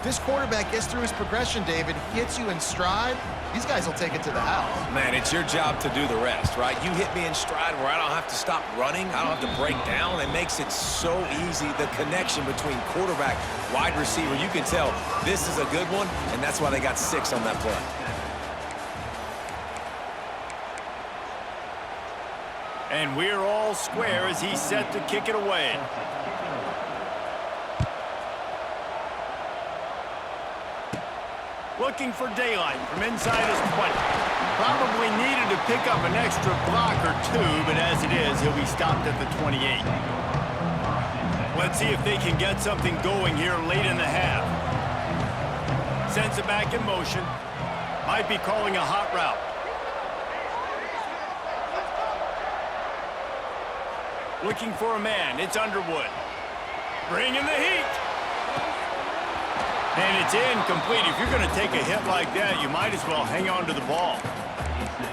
This quarterback gets through his progression, David, hits you in stride, these guys will take it to the house. Man, it's your job to do the rest, right? You hit me in stride where I don't have to stop running. I don't have to break down. It makes it so easy, the connection between quarterback, wide receiver. You can tell this is a good one, and that's why they got 6 on that play. And we're all square as he's set to kick it away. Looking for daylight from inside his 20. Probably needed to pick up an extra block or 2, but as it is, he'll be stopped at the 28. Let's see if they can get something going here late in the half. Sends it back in motion. Might be calling a hot route. Looking for a man. It's Underwood. Bringing the heat. And it's incomplete. If you're going to take a hit like that, you might as well hang on to the ball.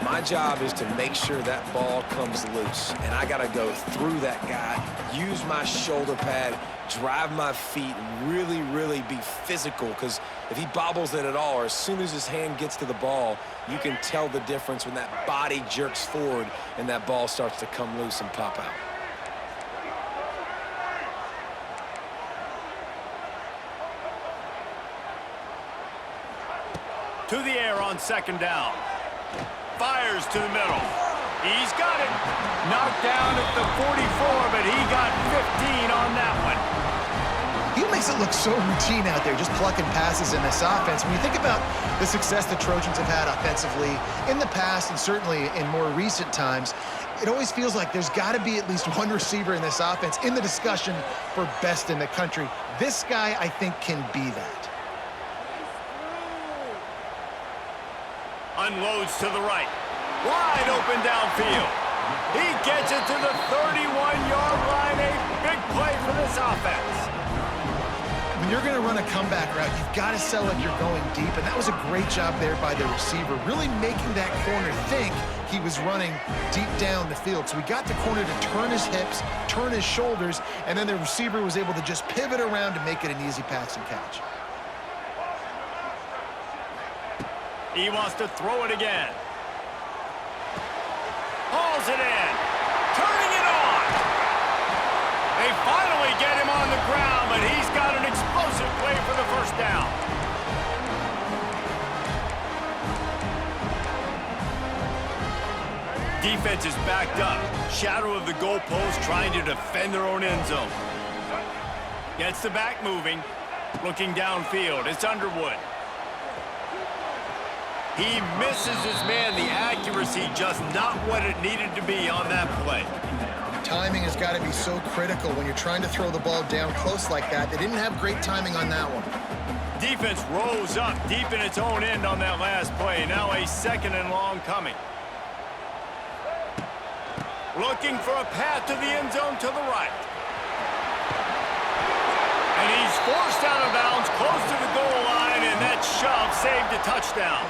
My job is to make sure that ball comes loose, and I got to go through that guy, use my shoulder pad, drive my feet, and really, really be physical, because if he bobbles it at all, or as soon as his hand gets to the ball, you can tell the difference when that body jerks forward and that ball starts to come loose and pop out. To the air on second down. Fires to the middle. He's got it. Knocked down at the 44, but he got 15 on that one. He makes it look so routine out there, just plucking passes in this offense. When you think about the success the Trojans have had offensively in the past and certainly in more recent times, it always feels like there's got to be at least one receiver in this offense in the discussion for best in the country. This guy, I think, can be that. Unloads to the right. Wide open downfield. He gets it to the 31-yard line. A big play for this offense. When you're going to run a comeback route, you've got to sell like you're going deep, and that was a great job there by the receiver, really making that corner think he was running deep down the field. So we got the corner to turn his hips, turn his shoulders, and then the receiver was able to just pivot around to make it an easy pass and catch. He wants to throw it again. Hauls it in. Turning it on. They finally get him on the ground, but he's got an explosive play for the first down. Defense is backed up. Shadow of the goalpost trying to defend their own end zone. Gets the back moving. Looking downfield. It's Underwood. He misses his man. The accuracy just not what it needed to be on that play. Timing has got to be so critical when you're trying to throw the ball down close like that. They didn't have great timing on that one. Defense rose up deep in its own end on that last play. Now a 2nd and long coming. Looking for a path to the end zone to the right. And he's forced out of bounds close to the goal line, and that shove saved a touchdown.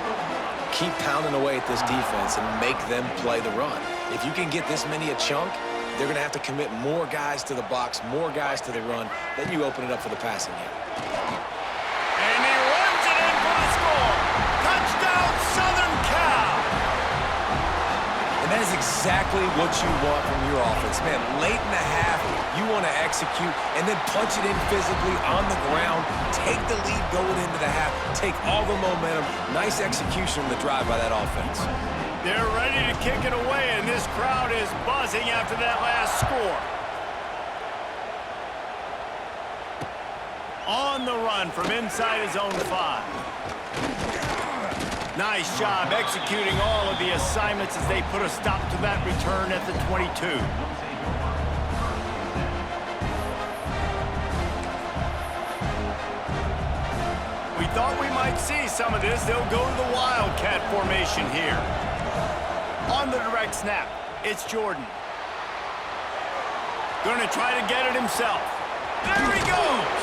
Keep pounding away at this defense and make them play the run. If you can get this many a chunk, they're going to have to commit more guys to the box, more guys to the run. Then you open it up for the passing game. And he runs it in for the score. Touchdown, Southern Cal. And that is exactly what you want from your offense. Man, late in the half, you want to execute and then punch it in physically on the ground, take the lead going into the half, take all the momentum. Nice execution on the drive by that offense. They're ready to kick it away, and this crowd is buzzing after that last score. On the run from inside his own 5. Nice job executing all of the assignments as they put a stop to that return at the 22. We thought we might see some of this. They'll go to the Wildcat formation here. On the direct snap, it's Jordan. Going to try to get it himself. There he goes!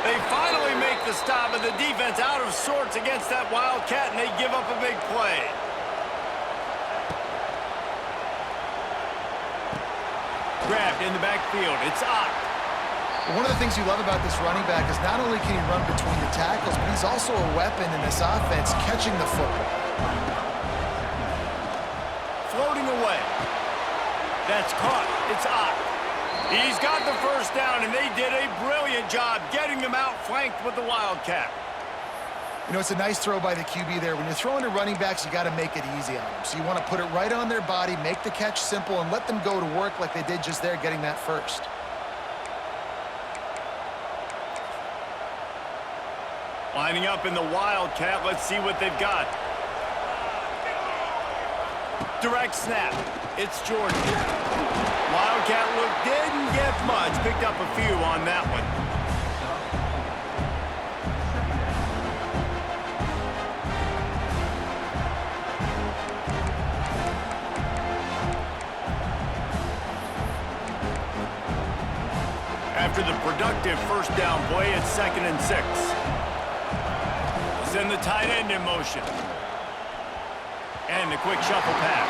They finally make the stop, and the defense out of sorts against that Wildcat, and they give up a big play. Grabbed in the backfield. It's Ott. One of the things you love about this running back is not only can he run between the tackles, but he's also a weapon in this offense catching the football. Floating away. That's caught. It's Ott. He's got the first down, and they did a brilliant job getting them outflanked with the Wildcat. You know, it's a nice throw by the QB there. When you're throwing to running backs, you got to make it easy on them. So you want to put it right on their body, make the catch simple, and let them go to work like they did just there, getting that first. Lining up in the Wildcat. Let's see what they've got. Direct snap. It's Jordan. Wildcat look didn't get much. Picked up a few on that one. After the productive first down play, it's 2nd and 6. Send the tight end in motion. And the quick shuffle pass.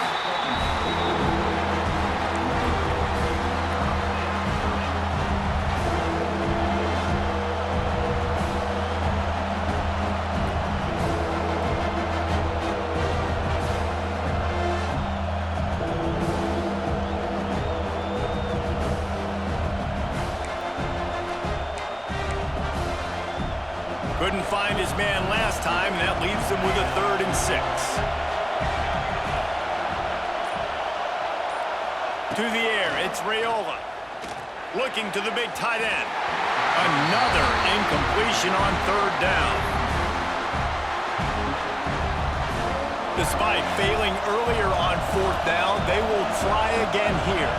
Couldn't find his man last time, and that leaves him with a 3rd and 6. To the air, it's Raiola. Looking to the big tight end. Another incompletion on 3rd down. Despite failing earlier on 4th down, they will try again here.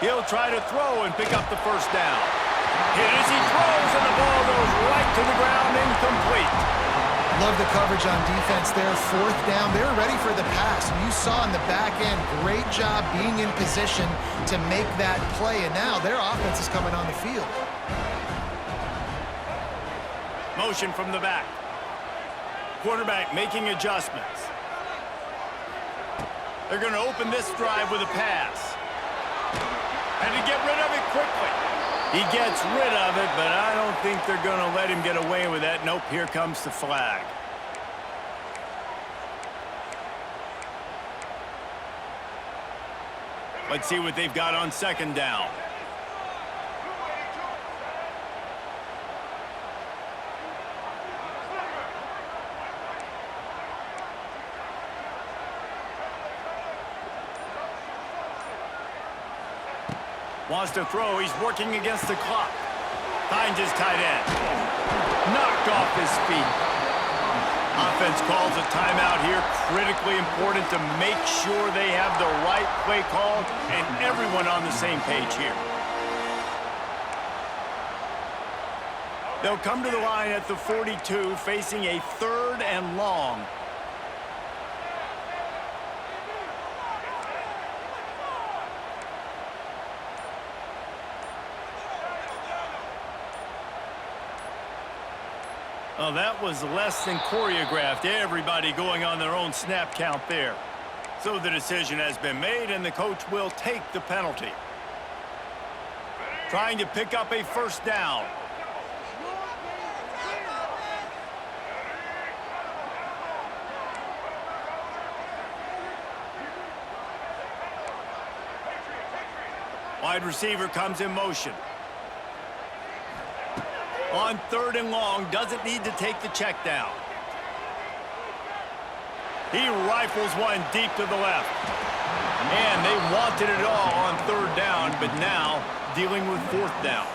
He'll try to throw and pick up the first down. Hit as he throws, and the ball goes right to the ground, incomplete. Love the coverage on defense there. 4th down. They were ready for the pass. And you saw in the back end, great job being in position to make that play. And now their offense is coming on the field. Motion from the back. Quarterback making adjustments. They're going to open this drive with a pass. And to get rid of it quickly. He gets rid of it, but I don't think they're going to let him get away with that. Nope, here comes the flag. Let's see what they've got on 2nd down. Wants to throw. He's working against the clock. Finds his tight end. Knocked off his feet. Offense calls a timeout here. Critically important to make sure they have the right play call and everyone on the same page here. They'll come to the line at the 42, facing a 3rd and long. Oh, that was less than choreographed. Everybody going on their own snap count there. So the decision has been made, and the coach will take the penalty. Trying to pick up a first down. Wide receiver comes in motion. On 3rd and long, doesn't need to take the check down. He rifles one deep to the left. And they wanted it all on 3rd down, but now dealing with 4th down.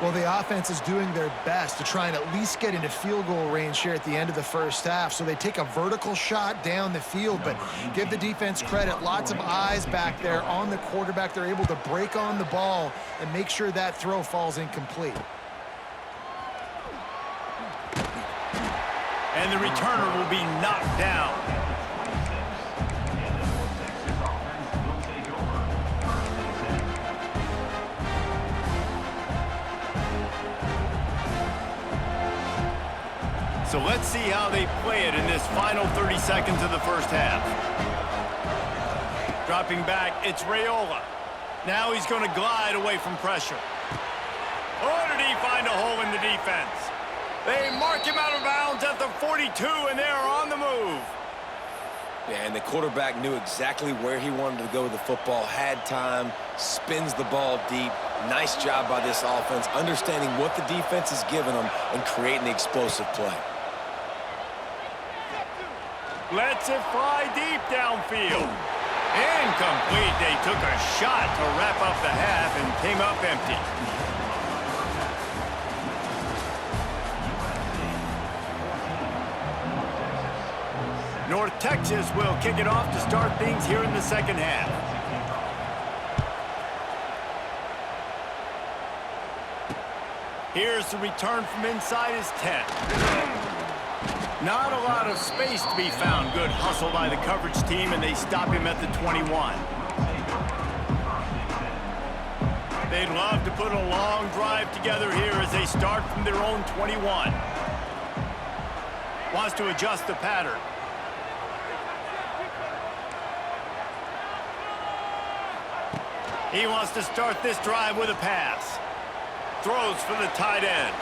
Well, the offense is doing their best to try and at least get into field goal range here at the end of the first half. So they take a vertical shot down the field, but give the defense credit. Lots of eyes back there on the quarterback. They're able to break on the ball and make sure that throw falls incomplete. And the returner will be knocked down. So let's see how they play it in this final 30 seconds of the first half. Dropping back, it's Raiola. Now he's going to glide away from pressure. Oh, did he find a hole in the defense? They mark him out of bounds at the 42, and they're on the move. Yeah, and the quarterback knew exactly where he wanted to go with the football, had time, spins the ball deep. Nice job by this offense, understanding what the defense is giving them and creating the explosive play. Lets it fly deep downfield. Incomplete. They took a shot to wrap up the half and came up empty. North Texas will kick it off to start things here in the second half. Here's the return from inside his 10. Not a lot of space to be found. Good hustle by the coverage team, and they stop him at the 21. They'd love to put a long drive together here as they start from their own 21. Wants to adjust the pattern. He wants to start this drive with a pass. Throws for the tight end.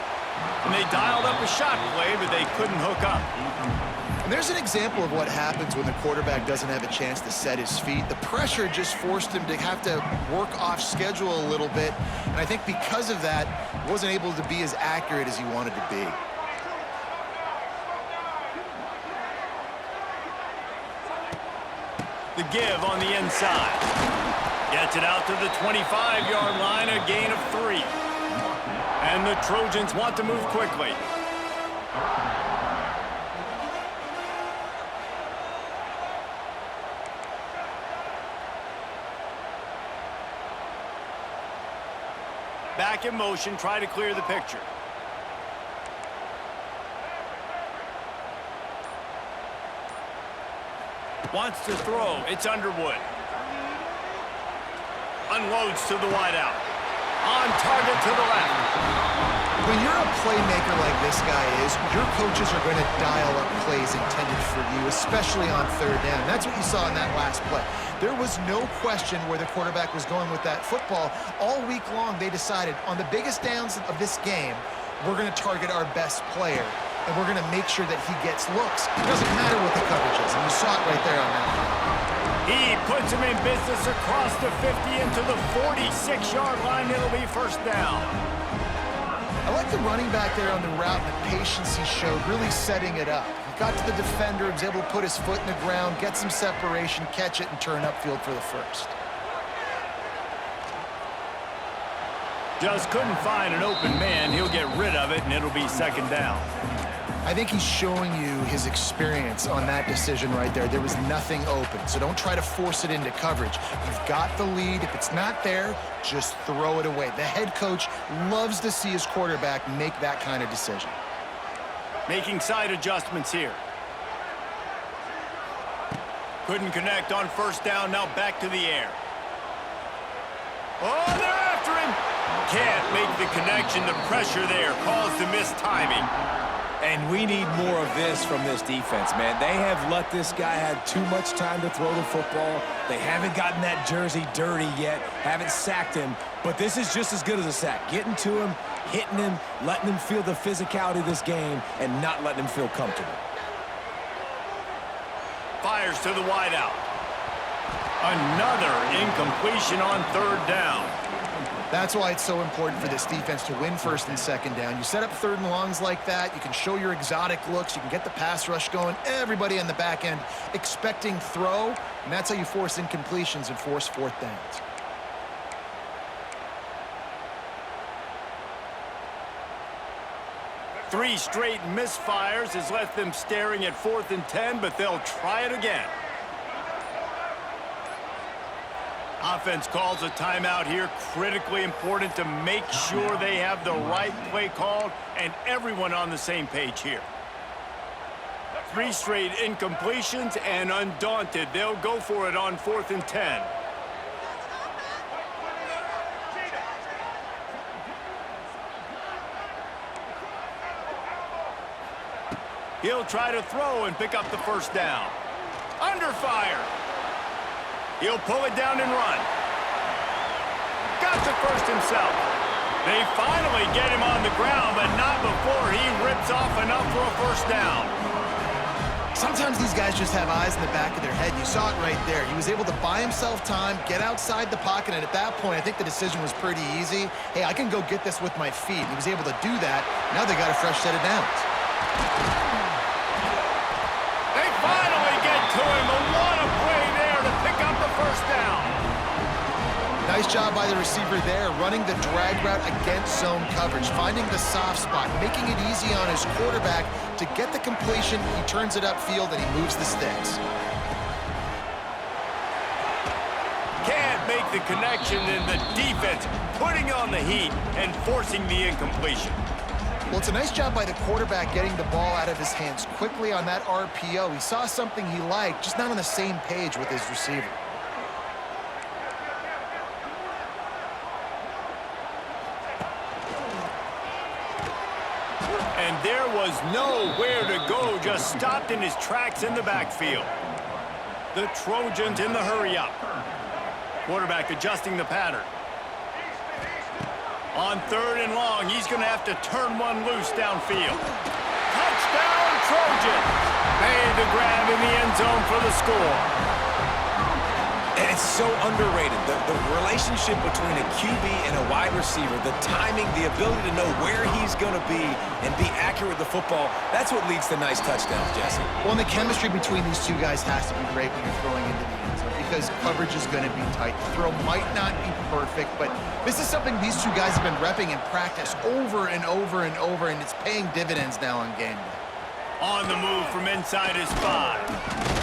And they dialed up a shot play, but they couldn't hook up. And there's an example of what happens when the quarterback doesn't have a chance to set his feet. The pressure just forced him to have to work off schedule a little bit. And I think because of that, he wasn't able to be as accurate as he wanted to be. The give on the inside. Gets it out to the 25-yard line, a gain of 3. And the Trojans want to move quickly. Back in motion, try to clear the picture. Wants to throw, it's Underwood. Unloads to the wideout. On target to the left. When you're a playmaker like this guy is, your coaches are going to dial up plays intended for you, especially on third down. That's what you saw in that last play. There was no question where the quarterback was going with that football. All week long, they decided on the biggest downs of this game, we're going to target our best player, and we're going to make sure that he gets looks. It doesn't matter what the coverage is, and you saw it right there on that play. He puts him in business across the 50 into the 46-yard line. It'll be first down. I like the running back there on the route and the patience he showed, really setting it up. He got to the defender, was able to put his foot in the ground, get some separation, catch it, and turn upfield for the first. Just couldn't find an open man. He'll get rid of it, and it'll be second down. I think he's showing you his experience on that decision right there. There was nothing open, so don't try to force it into coverage. You've got the lead. If it's not there, just throw it away. The head coach loves to see his quarterback make that kind of decision. Making side adjustments here. Couldn't connect on first down. Now back to the air. Oh, they're after him. Can't make the connection. The pressure there caused the missed timing. And we need more of this from this defense, man. They have let this guy have too much time to throw the football. They haven't gotten that jersey dirty yet, haven't sacked him. But this is just as good as a sack. Getting to him, hitting him, letting him feel the physicality of this game, and not letting him feel comfortable. Fires to the wideout. Another incompletion on third down. That's why it's so important for this defense to win first and second down. You set up third and longs like that, you can show your exotic looks, you can get the pass rush going, everybody on the back end expecting throw, and that's how you force incompletions and force fourth downs. Three straight misfires has left them staring at 4th and 10, but they'll try it again. Offense calls a timeout here. Critically important to make sure they have the right play called and everyone on the same page here. 3 straight incompletions, and undaunted, they'll go for it on 4th and 10. He'll try to throw and pick up the first down. Under fire. He'll pull it down and run. Got the first himself. They finally get him on the ground, but not before he rips off enough for a first down. Sometimes these guys just have eyes in the back of their head. You saw it right there. He was able to buy himself time, get outside the pocket, and at that point, I think the decision was pretty easy. Hey, I can go get this with my feet. He was able to do that. Now they got a fresh set of downs. They finally get to him, but what a play there to pick up the first down. Nice job by the receiver there, running the drag route against zone coverage, finding the soft spot, making it easy on his quarterback to get the completion. He turns it upfield, and he moves the sticks. Can't make the connection, and the defense putting on the heat and forcing the incompletion. Well, it's a nice job by the quarterback getting the ball out of his hands quickly on that RPO. He saw something he liked, just not on the same page with his receiver. And there was nowhere to go, just stopped in his tracks in the backfield. The Trojans in the hurry-up. Quarterback adjusting the pattern. On 3rd and long, he's going to have to turn one loose downfield. Touchdown, Trojans! Made the grab in the end zone for the score. And it's so underrated. The relationship between a QB and a wide receiver, the timing, the ability to know where he's going to be and be accurate with the football, that's what leads to nice touchdowns, Jesse. Well, and the chemistry between these two guys has to be great when you're throwing into the end zone because coverage is going to be tight. The throw might not be perfect, but this is something these two guys have been repping in practice over and over and over, and it's paying dividends now on game day. On the move from inside his 5.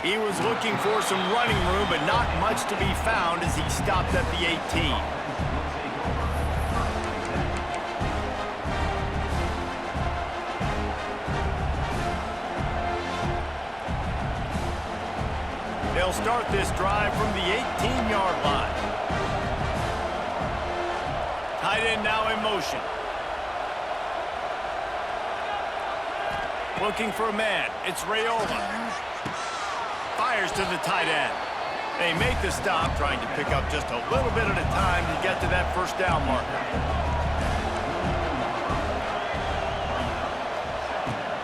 He was looking for some running room, but not much to be found as he stopped at the 18. They'll start this drive from the 18-yard line. Tight end now in motion. Looking for a man. It's Raiola. Fires to the tight end. They make the stop, trying to pick up just a little bit at a time to get to that first down marker.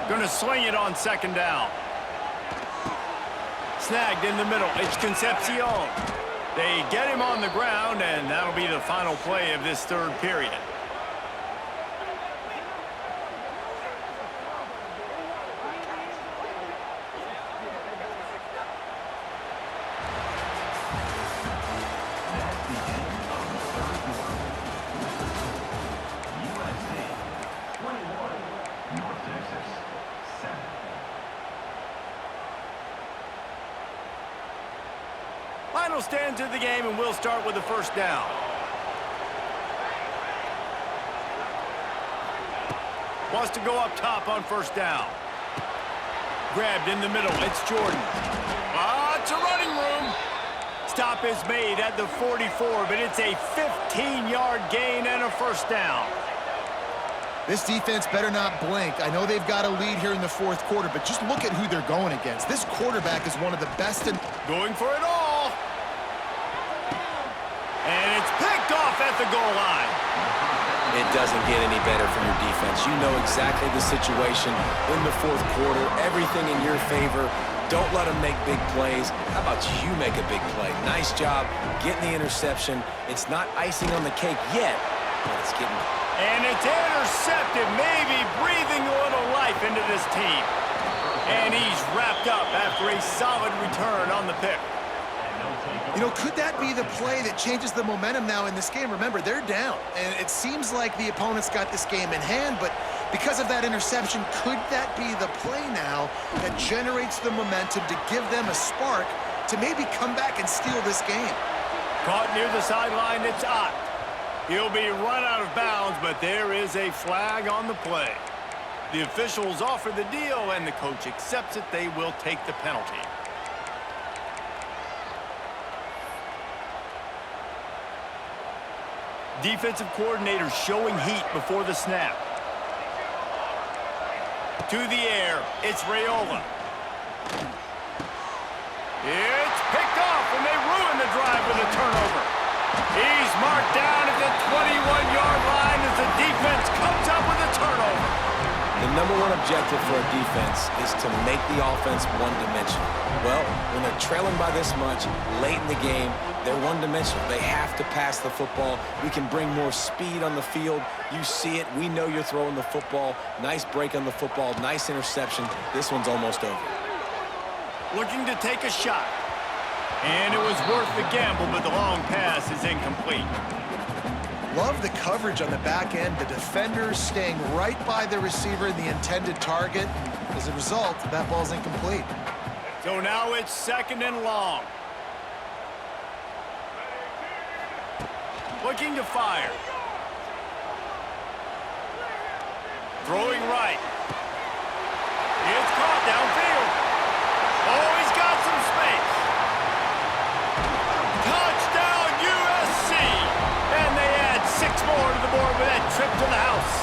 Gonna swing it on 2nd down. Snagged in the middle. It's Concepcion. They get him on the ground, and that'll be the final play of this 3rd period. Final stands of the game, and we'll start with the first down. Wants to go up top on 1st down. Grabbed in the middle. It's Jordan. It's a running room. Stop is made at the 44, but it's a 15-yard gain and a first down. This defense better not blink. I know they've got a lead here in the 4th quarter, but just look at who they're going against. This quarterback is one of the best in... Going for it all. And it's picked off at the goal line. It doesn't get any better from your defense. You know exactly the situation in the 4th quarter. Everything in your favor. Don't let them make big plays. How about you make a big play? Nice job getting the interception. It's not icing on the cake yet, but it's getting... And it's intercepted, maybe breathing a little life into this team. And he's wrapped up after a solid return on the pick. You know, could that be the play that changes the momentum now in this game? Remember, they're down, and it seems like the opponent's got this game in hand, but because of that interception, could that be the play now that generates the momentum to give them a spark to maybe come back and steal this game? Caught near the sideline, it's Ott. He'll be run out of bounds, but there is a flag on the play. The officials offer the deal, and the coach accepts it. They will take the penalty. Defensive coordinator showing heat before the snap. To the air, it's Raiola. It's picked off, and they ruin the drive with a turnover. He's marked down at the 21-yard line as the defense comes up with a turnover. The number one objective for a defense is to make the offense one-dimensional. Well, when they're trailing by this much late in the game, they're one-dimensional. They have to pass the football. We can bring more speed on the field. You see it. We know you're throwing the football. Nice break on the football. Nice interception. This one's almost over. Looking to take a shot. And it was worth the gamble, but the long pass is incomplete. Love the coverage on the back end. The defenders staying right by the receiver and the intended target. As a result, that ball's incomplete. So now it's 2nd and long. Looking to fire. Throwing right. It's caught downfield. Oh, he's got some space. Touchdown, USC. And they add 6 more to the board with that trip to the house.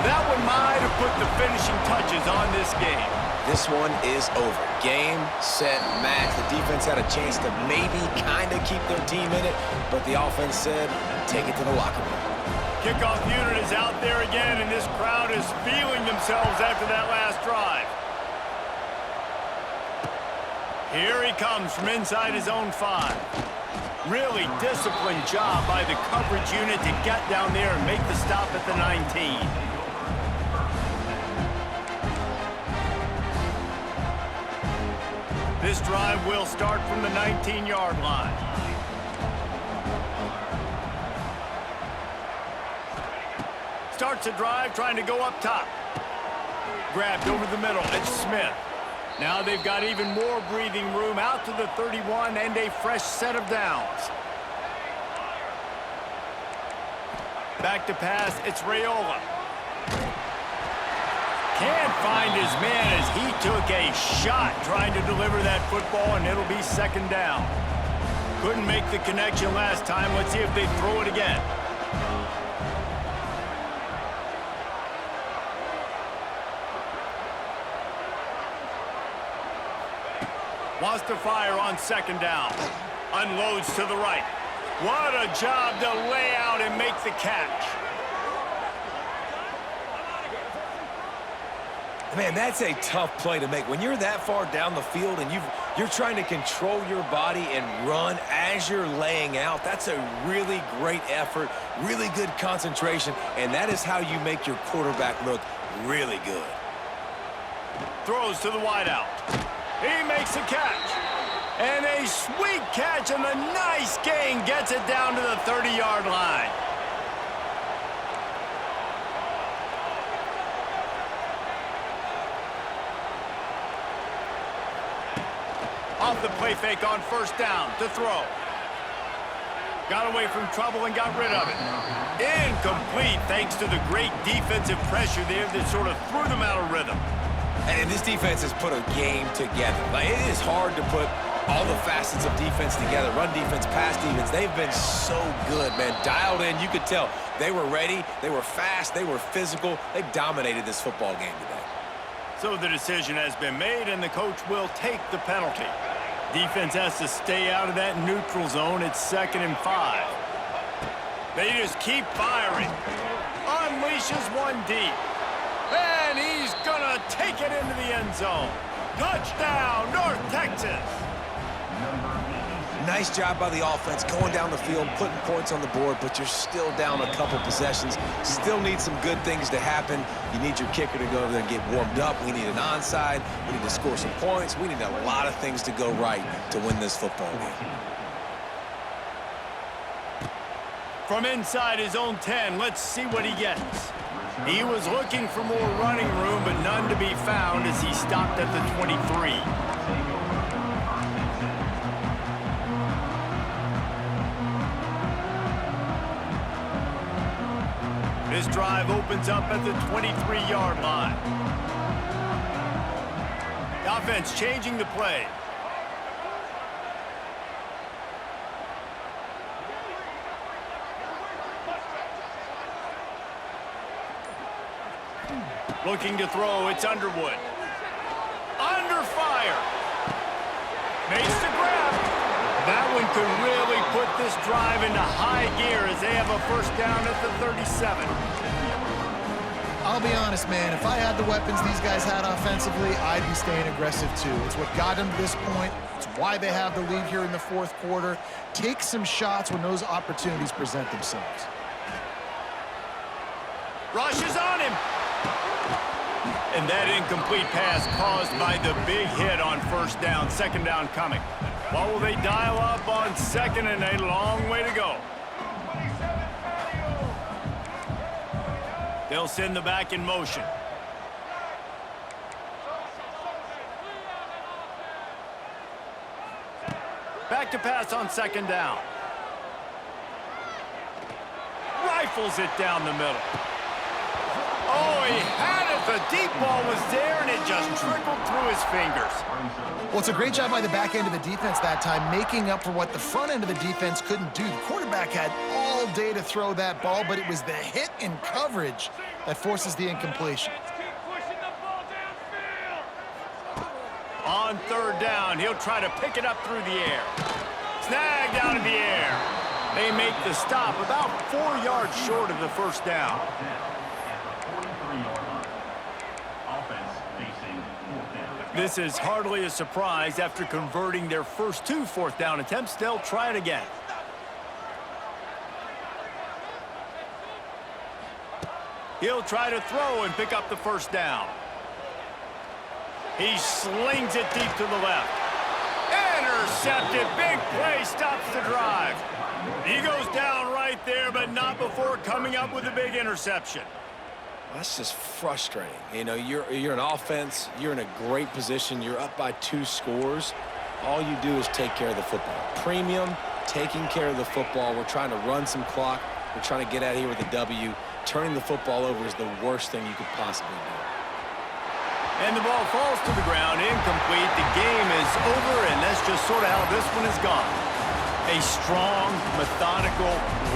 That one might have put the finishing touches on this game. This one is over. Game, set, match. The defense had a chance to maybe kind of keep their team in it, but the offense said, take it to the locker room. Kickoff unit is out there again, and this crowd is feeling themselves after that last drive. Here he comes from inside his own 5. Really disciplined job by the coverage unit to get down there and make the stop at the 19. This drive will start from the 19-yard line. Starts a drive trying to go up top. Grabbed over the middle. It's Smith. Now they've got even more breathing room out to the 31 and a fresh set of downs. Back to pass. It's Raiola. Can't find his man as he took a shot trying to deliver that football, and it'll be 2nd down. Couldn't make the connection last time. Let's see if they throw it again. Wants to fire on 2nd down. Unloads to the right. What a job to lay out and make the catch. Man, that's a tough play to make. When you're that far down the field and you're trying to control your body and run as you're laying out, that's a really great effort, really good concentration, and that is how you make your quarterback look really good. Throws to the wideout. He makes a catch. And a sweet catch, and a nice gain gets it down to the 30-yard line. Off the play fake on 1st down to throw. Got away from trouble and got rid of it. Incomplete thanks to the great defensive pressure there that sort of threw them out of rhythm. And this defense has put a game together. Like, it is hard to put all the facets of defense together. Run defense, pass defense. They've been so good, man. Dialed in. You could tell they were ready. They were fast. They were physical. They dominated this football game today. So the decision has been made, and the coach will take the penalty. Defense has to stay out of that neutral zone. It's 2nd and 5. They just keep firing. Unleashes one deep. And he's gonna take it into the end zone. Touchdown, North Texas. Nice job by the offense going down the field, putting points on the board, but you're still down a couple possessions. Still need some good things to happen. You need your kicker to go over there and get warmed up. We need an onside. We need to score some points. We need a lot of things to go right to win this football game. From inside his own 10, let's see what he gets. He was looking for more running room, but none to be found as he stopped at the 23. This drive opens up at the 23-yard line. The offense changing the play. Looking to throw, it's Underwood. Under fire. Makes the grab. That one could really put this drive into high gear as they have a first down at the 37. I'll be honest, man, if I had the weapons these guys had offensively, I'd be staying aggressive too. It's what got them to this point. It's why they have the lead here in the fourth quarter. Take some shots when those opportunities present themselves. Rush is on him. And that incomplete pass caused by the big hit on first down. Second down coming. What will they dial up on second and a long way to go? They'll send the back in motion. Back to pass on second down. Rifles it down the middle. Oh, he had it. The deep ball was there, and it just trickled through his fingers. Well, it's a great job by the back end of the defense that time, making up for what the front end of the defense couldn't do. The quarterback had all day to throw that ball, but it was the hit in coverage that forces the incompletion. On third down, he'll try to pick it up through the air. Snagged out of the air. They make the stop about 4 yards short of the first down. This is hardly a surprise. After converting their first 2 fourth down attempts, they'll try it again. He'll try to throw and pick up the first down. He slings it deep to the left. Intercepted. Big play stops the drive. He goes down right there, but not before coming up with a big interception. That's just frustrating. You know, you're an offense. You're in a great position. You're up by 2 scores. All you do is take care of the football. Premium, taking care of the football. We're trying to run some clock. We're trying to get out of here with a W. Turning the football over is the worst thing you could possibly do. And the ball falls to the ground, incomplete. The game is over, and that's just sort of how this one has gone. A strong, methodical,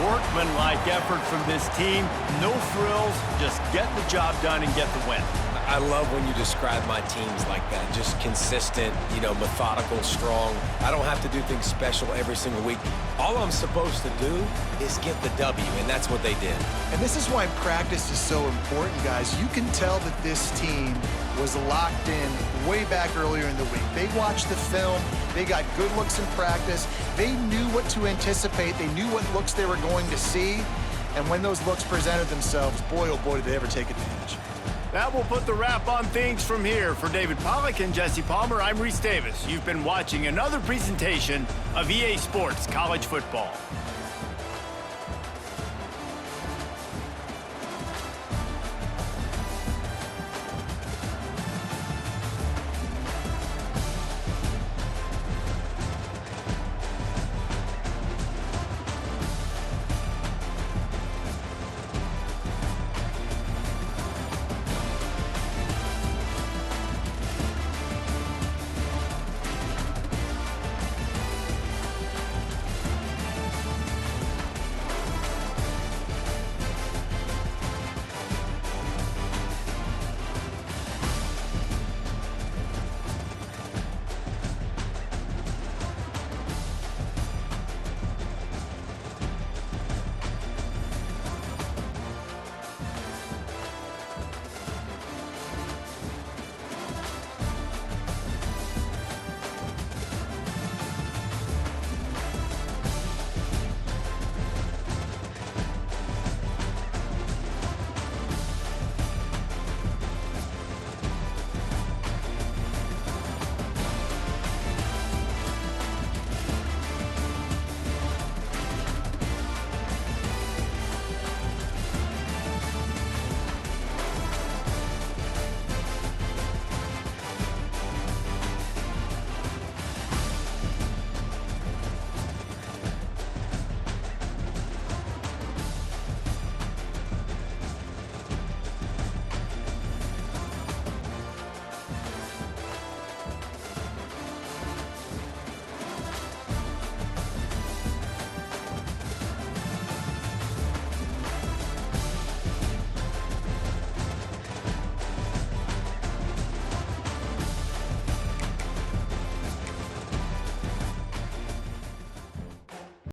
workmanlike effort from this team. No frills, just get the job done and get the win. I love when you describe my teams like that. Just consistent, you know, methodical, strong. I don't have to do things special every single week. All I'm supposed to do is get the W, and that's what they did. And this is why practice is so important, guys. You can tell that this team was locked in way back earlier in the week. They watched the film. They got good looks in practice. They knew what to anticipate. They knew what looks they were going to see. And when those looks presented themselves, boy, oh boy, did they ever take advantage. That will put the wrap on things from here. For David Pollack and Jesse Palmer, I'm Reese Davis. You've been watching another presentation of EA Sports College Football.